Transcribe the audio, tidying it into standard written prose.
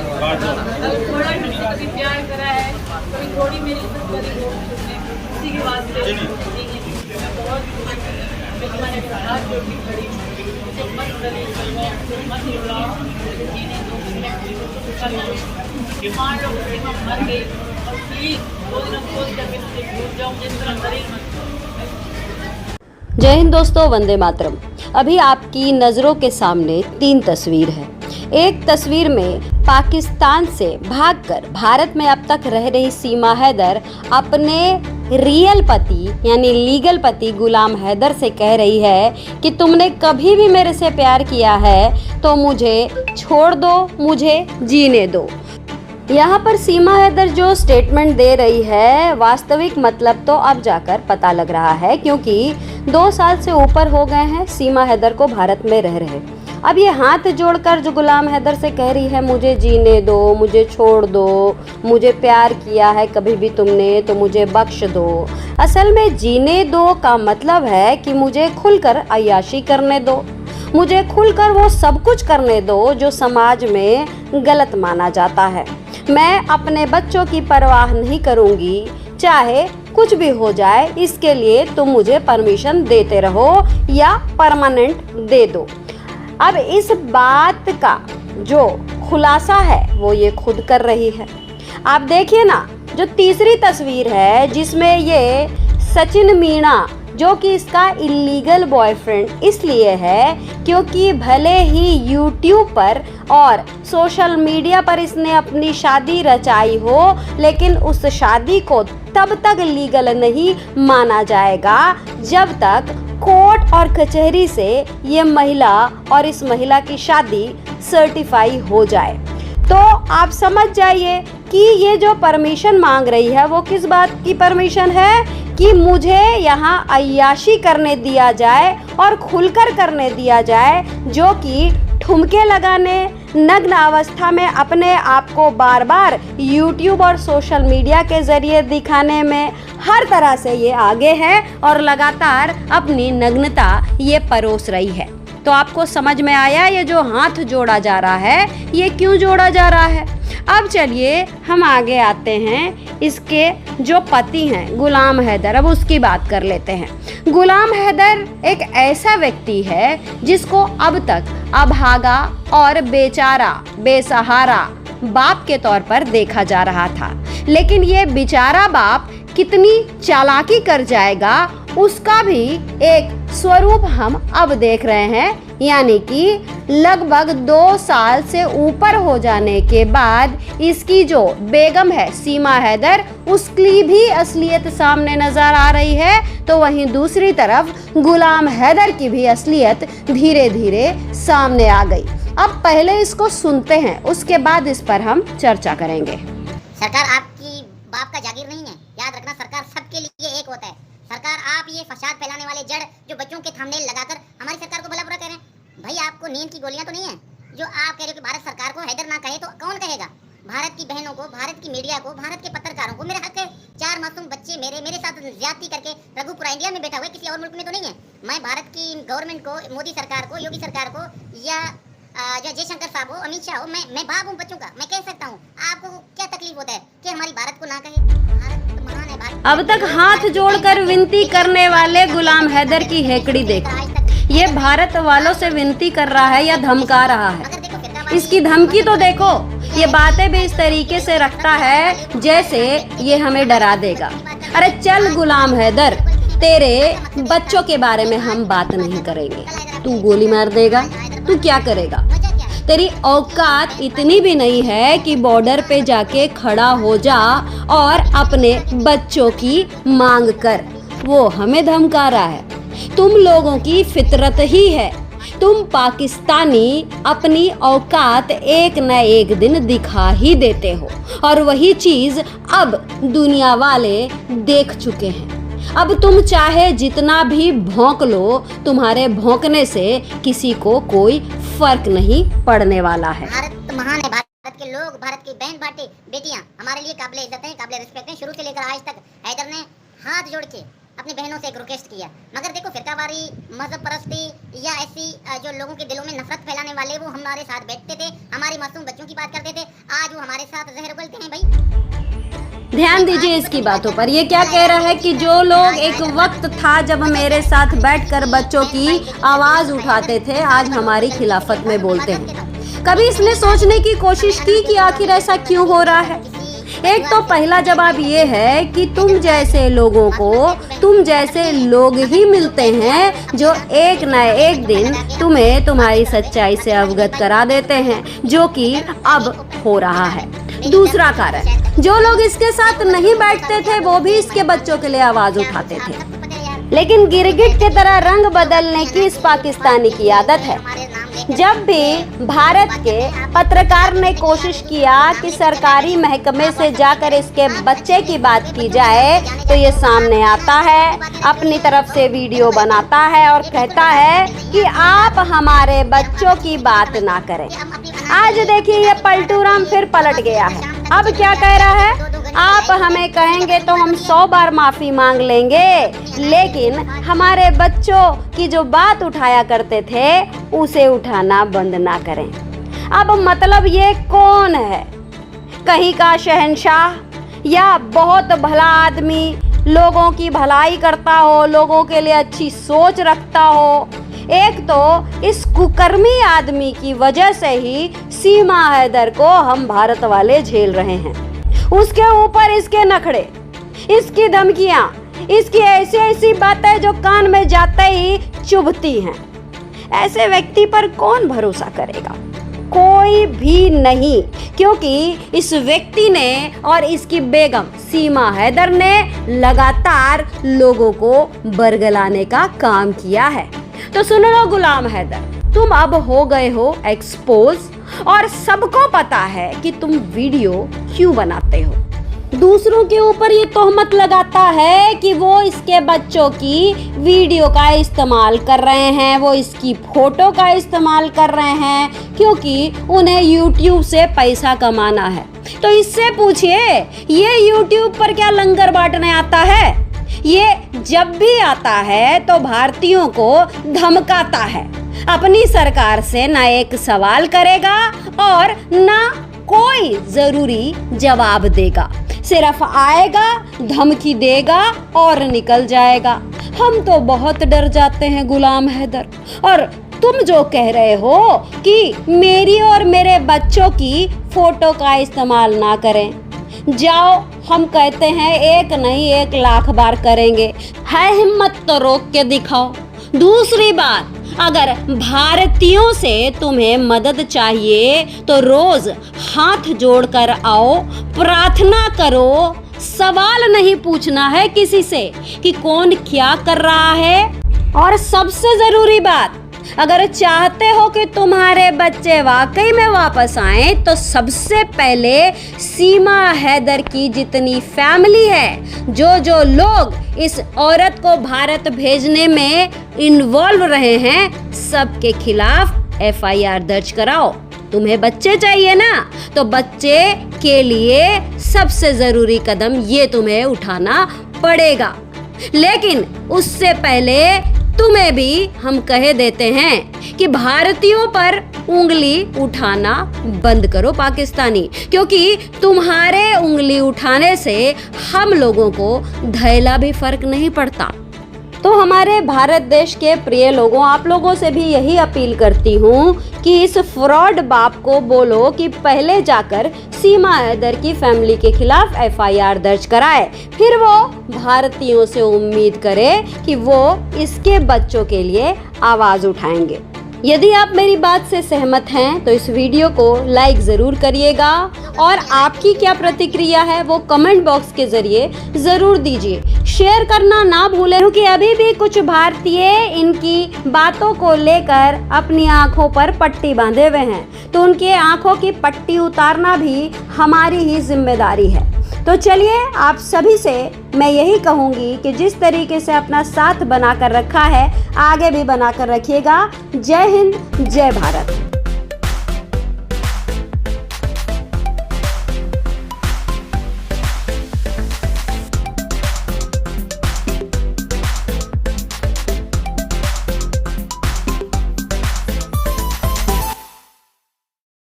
थोड़ा कभी प्यार करा है, कभी थोड़ी मेरी इज्जत करी हो उसने, उसी के वास्ते मैं बहुत तुम्हारे हाथ जोड़ के खड़ी हूँ। मुझे मत डरे, मत रुलाओ, मुझे जीने दो, मान लो कि मैं मर गई और प्लीज दो दिन करके मुझे भूल जाओ, मुझे इस तरह करे मत। जय हिंद दोस्तों, वंदे मातरम। अभी आपकी नज़रों के सामने 3 तस्वीर है। एक तस्वीर में पाकिस्तान से भागकर भारत में अब तक रह रही सीमा हैदर अपने रियल पति यानी लीगल पति गुलाम हैदर से कह रही है कि तुमने कभी भी मेरे से प्यार किया है तो मुझे छोड़ दो, मुझे जीने दो। यहाँ पर सीमा हैदर जो स्टेटमेंट दे रही है, वास्तविक मतलब तो अब जाकर पता लग रहा है, क्योंकि 2 साल से ऊपर हो गए हैं सीमा हैदर को भारत में रह रहे। अब ये हाथ जोड़कर जो गुलाम हैदर से कह रही है मुझे जीने दो, मुझे छोड़ दो, मुझे प्यार किया है कभी भी तुमने तो मुझे बख्श दो। असल में जीने दो का मतलब है कि मुझे खुलकर अय्याशी करने दो, मुझे खुलकर वो सब कुछ करने दो जो समाज में गलत माना जाता है। मैं अपने बच्चों की परवाह नहीं करूँगी, चाहे कुछ भी हो जाए, इसके लिए तुम मुझे परमिशन देते रहो या परमानेंट दे दो। अब इस बात का जो खुलासा है वो ये खुद कर रही है। आप देखिए ना, जो तीसरी तस्वीर है जिसमें ये सचिन मीणा, जो कि इसका इलीगल बॉयफ्रेंड इसलिए है क्योंकि भले ही यूट्यूब पर और सोशल मीडिया पर इसने अपनी शादी रचाई हो, लेकिन उस शादी को तब तक लीगल नहीं माना जाएगा जब तक कोर्ट और कचहरी से ये महिला और इस महिला की शादी सर्टिफाई हो जाए। तो आप समझ जाइए कि ये जो परमिशन मांग रही है वो किस बात की परमिशन है कि मुझे यहाँ अय्याशी करने दिया जाए और खुलकर करने दिया जाए, जो कि ठुमके लगाने, नग्न अवस्था में अपने आप को बार बार यूट्यूब और सोशल मीडिया के ज़रिए दिखाने में हर तरह से ये आगे है और लगातार अपनी नग्नता ये परोस रही है। तो आपको समझ में आया ये जो हाथ जोड़ा जा रहा है ये क्यों जोड़ा जा रहा है। अब चलिए हम आगे आते हैं, इसके जो पति हैं गुलाम हैदर, अब उसकी बात कर लेते हैं। गुलाम हैदर एक ऐसा व्यक्ति है जिसको अब तक अभागा और बेचारा बेसहारा बाप के तौर पर देखा जा रहा था, लेकिन ये बेचारा बाप कितनी चालाकी कर जाएगा उसका भी एक स्वरूप हम अब देख रहे हैं। यानी कि लगभग 2 साल से ऊपर हो जाने के बाद इसकी जो बेगम है सीमा हैदर, उसकी भी असलियत सामने नजर आ रही है, तो वहीं दूसरी तरफ गुलाम हैदर की भी असलियत धीरे धीरे सामने आ गई। अब पहले इसको सुनते हैं, उसके बाद इस पर हम चर्चा करेंगे। सरकार आपकी बाप का जागीर नहीं है, याद रखना, सरकार सबके लिए एक होता है। सरकार आप ये फसाद फैलाने वाले जड़ जो बच्चों के थंबनेल लगाकर हमारी सरकार को भला बुरा कह रहे हैं, भाई आपको नींद की गोलियां तो नहीं है जो आप कह रहे हो कि भारत सरकार को हैदर ना कहे तो कौन कहेगा? भारत की बहनों को, भारत की मीडिया को, भारत के पत्रकारों को मेरा हक है। 4 मासूम बच्चे मेरे साथ ज्यादती करके रघुपुरा इंडिया में बैठा हुआ है, किसी और मुल्क में तो नहीं है। मैं भारत की गवर्नमेंट को, मोदी सरकार को, योगी सरकार को या जो जयशंकर साहब हो, अमित शाह हो, मैं बाप हूँ बच्चों का, मैं कह सकता हूँ। आपको क्या तकलीफ होता है कि हमारी भारत को ना कहे? भारत तो महान है। भारत अब तक हाथ जोड़कर विनती करने वाले गुलाम हैदर की हेकड़ी देखो, ये भारत वालों से विनती कर रहा है या धमका रहा है। इसकी धमकी तो देखो, ये बातें भी इस तरीके से रखता है जैसे ये हमें डरा देगा। अरे चल गुलाम हैदर, तेरे बच्चों के बारे में हम बात नहीं करेंगे, तू गोली मार देगा, तू क्या करेगा? तेरी औकात इतनी भी नहीं है कि बॉर्डर पे जाके खड़ा हो जा और अपने बच्चों की मांग कर। वो हमें धमका रहा है। तुम लोगों की फितरत ही है, तुम पाकिस्तानी अपनी औकात एक न एक दिन दिखा ही देते हो, और वही चीज अब दुनिया वाले देख चुके हैं। अब तुम चाहे जितना भी भौंक लो, तुम्हारे भौंकने से किसी को कोई फर्क नहीं पड़ने वाला है। भारत महान है। भारत के लोग, भारत की बहन बेटियां हमारे लिए काबिले इज्जत हैं, काबिले रिस्पेक्ट हैं। शुरू से लेकर आज तक हैदर ने हाथ जोड़ के अपनी बहनों से एक रिक्वेस्ट किया, मगर देखो फिरकावारी, मजहब परस्ती या ऐसी जो लोगों के दिलों में नफरत फैलाने वाले वो हमारे साथ बैठते थे, हमारी मासूम बच्चों की बात करते थे, आज वो हमारे साथ जहर उगलते हैं भाई। ध्यान दीजिए इसकी बातों पर। ये क्या कह रहा है कि जो लोग एक वक्त था जब मेरे साथ बैठकर बच्चों की आवाज उठाते थे, आज हमारी खिलाफत में बोलते हैं। कभी इसने सोचने की कोशिश की कि आखिर ऐसा क्यों हो रहा है? एक तो पहला जवाब ये है कि तुम जैसे लोगों को तुम जैसे लोग ही मिलते हैं जो एक न एक दिन तुम्हें तुम्हारी सच्चाई से अवगत करा देते हैं, जो कि अब हो रहा है। दूसरा कारण, जो लोग इसके साथ नहीं बैठते थे वो भी इसके बच्चों के लिए आवाज उठाते थे, लेकिन गिरगिट की तरह रंग बदलने की इस पाकिस्तानी की आदत है। जब भी भारत के पत्रकार ने कोशिश किया कि सरकारी महकमे से जाकर इसके बच्चे की बात की जाए, तो ये सामने आता है, अपनी तरफ से वीडियो बनाता है और कहता है कि आप हमारे बच्चों की बात ना करें। आज देखिए ये पलटू राम फिर पलट गया है। अब क्या कह रहा है? आप हमें कहेंगे तो हम 100 बार माफी मांग लेंगे, लेकिन हमारे बच्चों की जो बात उठाया करते थे उसे उठाना बंद ना करें। अब मतलब ये कौन है? कहीं का शहंशाह या बहुत भला आदमी, लोगों की भलाई करता हो, लोगों के लिए अच्छी सोच रखता हो? एक तो इस कुकर्मी आदमी की वजह से ही सीमा हैदर को हम भारत वाले झेल रहे हैं। उसके ऊपर इसके नखड़े, इसकी धमकियां, इसकी ऐसी ऐसी बातें जो कान में जाते ही चुभती हैं। ऐसे व्यक्ति पर कौन भरोसा करेगा? कोई भी नहीं, क्योंकि इस व्यक्ति ने और इसकी बेगम सीमा हैदर ने लगातार लोगों को बरगलाने का काम किया है। तो सुन लो गुलाम हैदर, तुम अब हो गए हो एक्सपोज और सबको पता है कि तुम वीडियो क्यों बनाते हो। दूसरों के ऊपर ये तोहमत लगाता है कि वो इसके बच्चों की वीडियो का इस्तेमाल कर रहे हैं, वो इसकी फोटो का इस्तेमाल कर रहे हैं, क्योंकि उन्हें YouTube से पैसा कमाना है। तो इससे पूछिए, ये YouTube पर क्या लंगर बांटने आता है? ये जब भी आता है तो भारतीयों को धमकाता है, अपनी सरकार से ना एक सवाल करेगा और ना कोई जरूरी जवाब देगा, सिर्फ आएगा, धमकी देगा और निकल जाएगा। हम तो बहुत डर जाते हैं गुलाम हैदर। और तुम जो कह रहे हो कि मेरी और मेरे बच्चों की फोटो का इस्तेमाल ना करें, जाओ, हम कहते हैं एक नहीं 1 लाख बार करेंगे। है हिम्मत तो रोक के दिखाओ। दूसरी बात, अगर भारतीयों से तुम्हें मदद चाहिए तो रोज हाथ जोड़कर आओ, प्रार्थना करो। सवाल नहीं पूछना है किसी से कि कौन क्या कर रहा है। और सबसे जरूरी बात, अगर चाहते हो कि तुम्हारे बच्चे वाकई में वापस आएं, तो सबसे पहले सीमा हैदर की जितनी फैमिली है, जो लोग इस औरत को भारत भेजने में इन्वॉल्व रहे हैं, सबके खिलाफ FIR दर्ज कराओ। तुम्हें बच्चे चाहिए ना, तो बच्चे के लिए सबसे जरूरी कदम ये तुम्हें उठाना पड़ेगा। लेकिन उससे पहले तुम्हें भी हम कह देते हैं कि भारतीयों पर उंगली उठाना बंद करो पाकिस्तानी, क्योंकि तुम्हारे उंगली उठाने से हम लोगों को धैला भी फर्क नहीं पड़ता। तो हमारे भारत देश के प्रिय लोगों, आप लोगों से भी यही अपील करती हूँ कि इस फ्रॉड बाप को बोलो कि पहले जाकर सीमा हैदर की फैमिली के खिलाफ FIR दर्ज कराए, फिर वो भारतीयों से उम्मीद करे कि वो इसके बच्चों के लिए आवाज़ उठाएंगे। यदि आप मेरी बात से सहमत हैं तो इस वीडियो को लाइक ज़रूर करिएगा और आपकी क्या प्रतिक्रिया है वो कमेंट बॉक्स के ज़रिए ज़रूर दीजिए। शेयर करना ना भूलें, क्योंकि अभी भी कुछ भारतीय इनकी बातों को लेकर अपनी आंखों पर पट्टी बांधे हुए हैं, तो उनके आंखों की पट्टी उतारना भी हमारी ही जिम्मेदारी है। तो चलिए, आप सभी से मैं यही कहूँगी कि जिस तरीके से अपना साथ बनाकर रखा है, आगे भी बनाकर रखिएगा। जय हिंद, जय भारत।